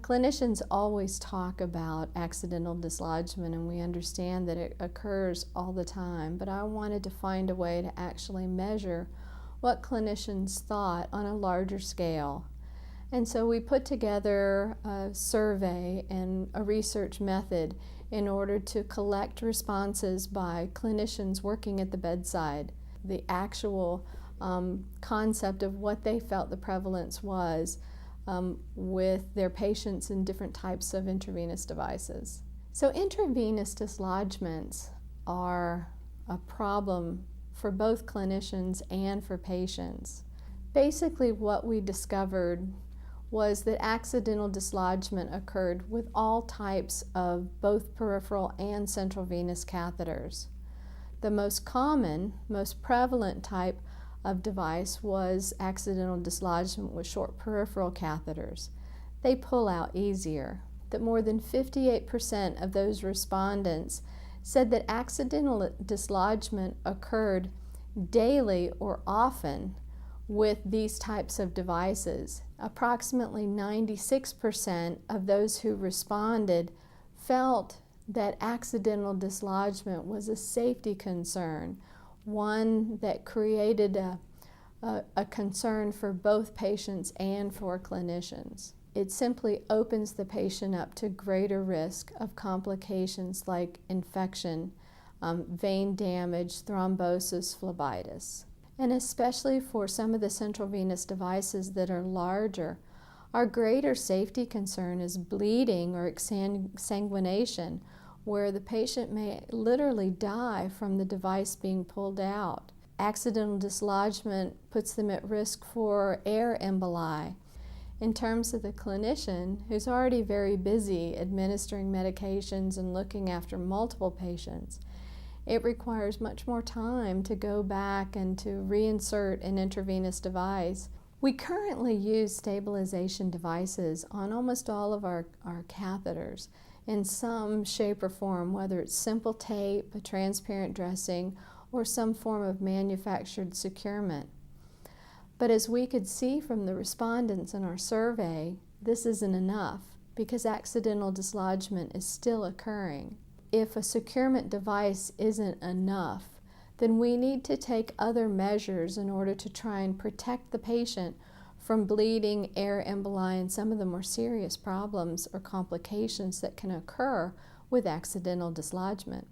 Clinicians always talk about accidental dislodgement, and we understand that it occurs all the time, but I wanted to find a way to actually measure what clinicians thought on a larger scale. And so we put together a survey and a research method in order to collect responses by clinicians working at the bedside. The actual concept of what they felt the prevalence was with their patients in different types of intravenous devices. So intravenous dislodgements are a problem for both clinicians and for patients. Basically, what we discovered was that accidental dislodgement occurred with all types of both peripheral and central venous catheters. The most common, most prevalent type of device was accidental dislodgement with short peripheral catheters. They pull out easier. That more than 58% of those respondents said that accidental dislodgement occurred daily or often with these types of devices. Approximately 96% of those who responded felt that accidental dislodgement was a safety concern, one that created a concern for both patients and for clinicians. It simply opens the patient up to greater risk of complications like infection, vein damage, thrombosis, phlebitis. And especially for some of the central venous devices that are larger, our greater safety concern is bleeding or exsanguination, where the patient may literally die from the device being pulled out. Accidental dislodgement puts them at risk for air emboli. In terms of the clinician, who's already very busy administering medications and looking after multiple patients, it requires much more time to go back and to reinsert an intravenous device. We currently use stabilization devices on almost all of our catheters in some shape or form, whether it's simple tape, a transparent dressing, or some form of manufactured securement. But as we could see from the respondents in our survey, this isn't enough because accidental dislodgement is still occurring. If a securement device isn't enough, then we need to take other measures in order to try and protect the patient from bleeding, air emboli, and some of the more serious problems or complications that can occur with accidental dislodgement.